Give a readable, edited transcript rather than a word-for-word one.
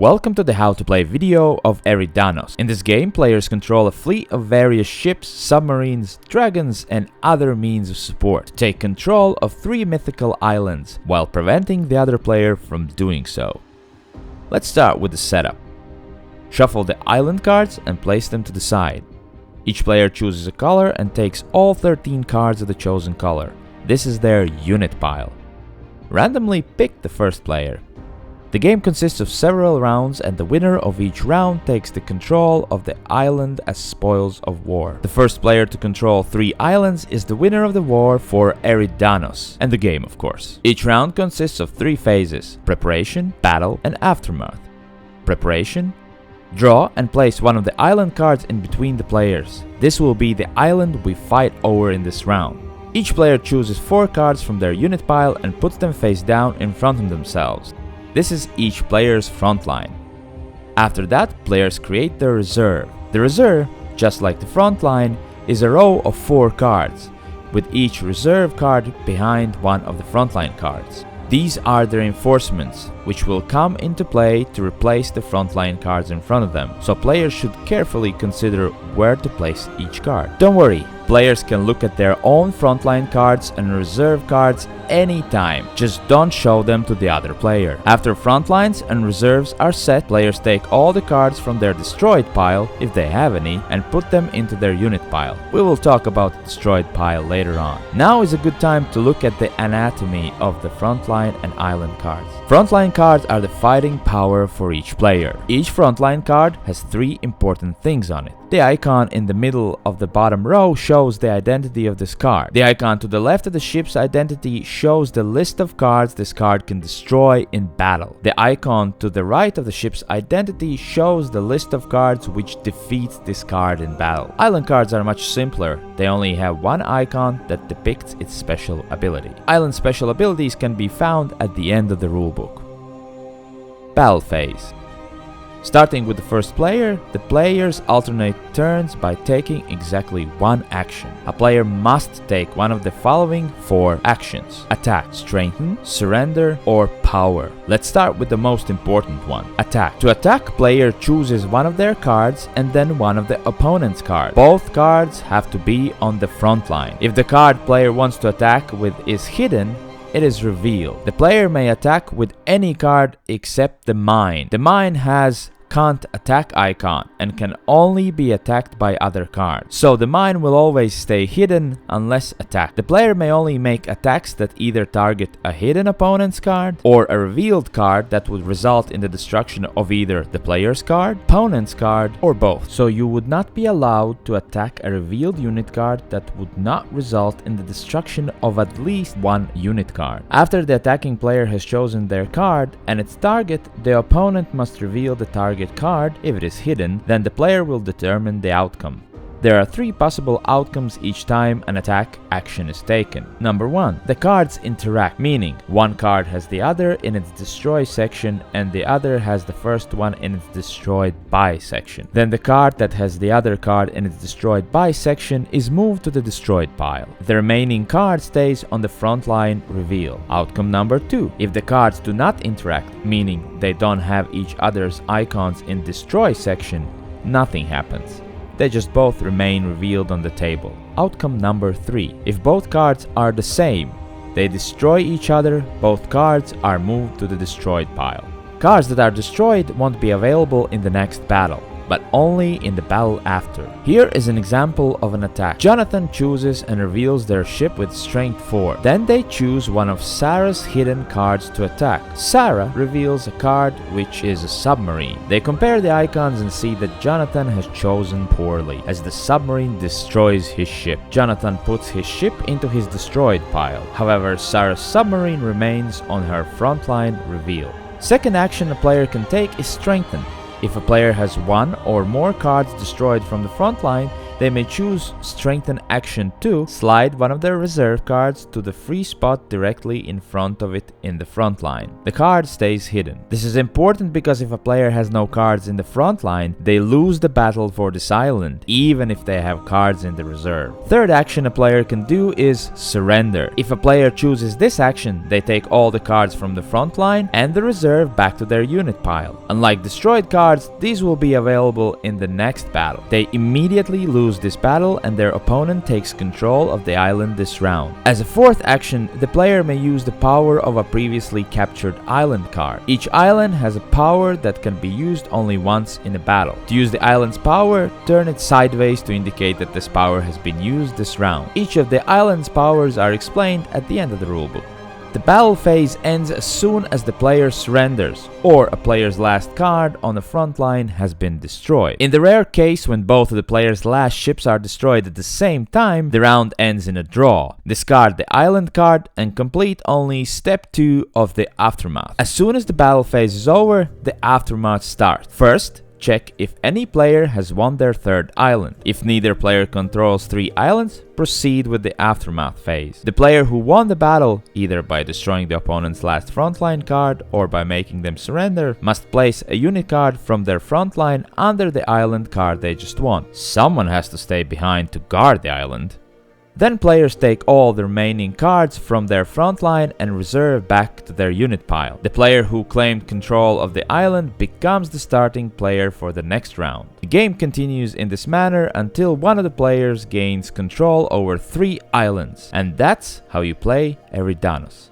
Welcome to the how to play video of Eridanos. In this game, players control a fleet of various ships, submarines, dragons, and other means of support to take control of 3 mythical islands while preventing the other player from doing so. Let's start with the setup. Shuffle the island cards and place them to the side. Each player chooses a color and takes all 13 cards of the chosen color. This is their unit pile. Randomly pick the first player. The game consists of several rounds, and the winner of each round takes the control of the island as spoils of war. The first player to control 3 islands is the winner of the war for Eridanos, and the game of course. Each round consists of 3 phases: preparation, battle, and aftermath. Preparation: draw and place one of the island cards in between the players. This will be the island we fight over in this round. Each player chooses 4 cards from their unit pile and puts them face down in front of themselves. This is each player's front line. After that, players create their reserve. The reserve, just like the front line, is a row of 4 cards, with each reserve card behind one of the frontline cards. These are the reinforcements, which will come into play to replace the frontline cards in front of them, so players should carefully consider where to place each card. Don't worry, players can look at their own frontline cards and reserve cards anytime, just don't show them to the other player. After frontlines and reserves are set, players take all the cards from their destroyed pile, if they have any, and put them into their unit pile. We will talk about the destroyed pile later on. Now is a good time to look at the anatomy of the frontline and island cards. Frontline cards are the fighting power for each player. Each frontline card has 3 important things on it. The icon in the middle of the bottom row shows the identity of this card. The icon to the left of the ship's identity shows the list of cards this card can destroy in battle. The icon to the right of the ship's identity shows the list of cards which defeats this card in battle. Island cards are much simpler. They only have one icon that depicts its special ability. Island special abilities can be found at the end of the rulebook. Battle phase. Starting with the first player, the players alternate turns by taking exactly 1 action. A player must take one of the following 4 actions: attack, strengthen, surrender, or power. Let's start with the most important one: attack. To attack, player chooses one of their cards and then one of the opponent's cards. Both cards have to be on the front line. If the card player wants to attack with is hidden, it is revealed. The player may attack with any card except the mine. The mine has can't attack icon and can only be attacked by other cards, so the mine will always stay hidden unless attacked. The player may only make attacks that either target a hidden opponent's card or a revealed card that would result in the destruction of either the player's card, opponent's card, or both. So you would not be allowed to attack a revealed unit card that would not result in the destruction of at least 1 unit card. After the attacking player has chosen their card and its target, the opponent must reveal the target card. If it is hidden, then the player will determine the outcome. There are 3 possible outcomes each time an attack action is taken. Number 1. The cards interact, meaning one card has the other in its destroy section and the other has the first one in its destroyed by section. Then the card that has the other card in its destroyed by section is moved to the destroyed pile. The remaining card stays on the front line reveal. Outcome number 2. If the cards do not interact, meaning they don't have each other's icons in destroy section, nothing happens. They just both remain revealed on the table. Outcome number 3. If both cards are the same, they destroy each other, both cards are moved to the destroyed pile. Cards that are destroyed won't be available in the next battle, but only in the battle after. Here is an example of an attack. Jonathan chooses and reveals their ship with strength 4. Then they choose one of Sarah's hidden cards to attack. Sarah reveals a card which is a submarine. They compare the icons and see that Jonathan has chosen poorly, as the submarine destroys his ship. Jonathan puts his ship into his destroyed pile. However, Sarah's submarine remains on her frontline reveal. Second action a player can take is strengthen. If a player has 1 or more cards destroyed from the front line, they may choose Strengthen Action to slide one of their reserve cards to the free spot directly in front of it in the front line. The card stays hidden. This is important because if a player has no cards in the front line, they lose the battle for this island, even if they have cards in the reserve. Third action a player can do is Surrender. If a player chooses this action, they take all the cards from the front line and the reserve back to their unit pile. Unlike destroyed cards, these will be available in the next battle. They immediately lose this battle and their opponent takes control of the island this round. As a fourth action, the player may use the power of a previously captured island card. Each island has a power that can be used only once in a battle. To use the island's power, turn it sideways to indicate that this power has been used this round. Each of the island's powers are explained at the end of the rulebook. The battle phase ends as soon as the player surrenders, or a player's last card on the front line has been destroyed. In the rare case when both of the player's last ships are destroyed at the same time, the round ends in a draw. Discard the island card and complete only step 2 of the Aftermath. As soon as the battle phase is over, the Aftermath starts. First, check if any player has won their third island. If neither player controls 3 islands, proceed with the Aftermath phase. The player who won the battle, either by destroying the opponent's last frontline card or by making them surrender, must place a unit card from their frontline under the island card they just won. Someone has to stay behind to guard the island. Then players take all the remaining cards from their front line and reserve back to their unit pile. The player who claimed control of the island becomes the starting player for the next round. The game continues in this manner until one of the players gains control over 3 islands. And that's how you play Eridanos.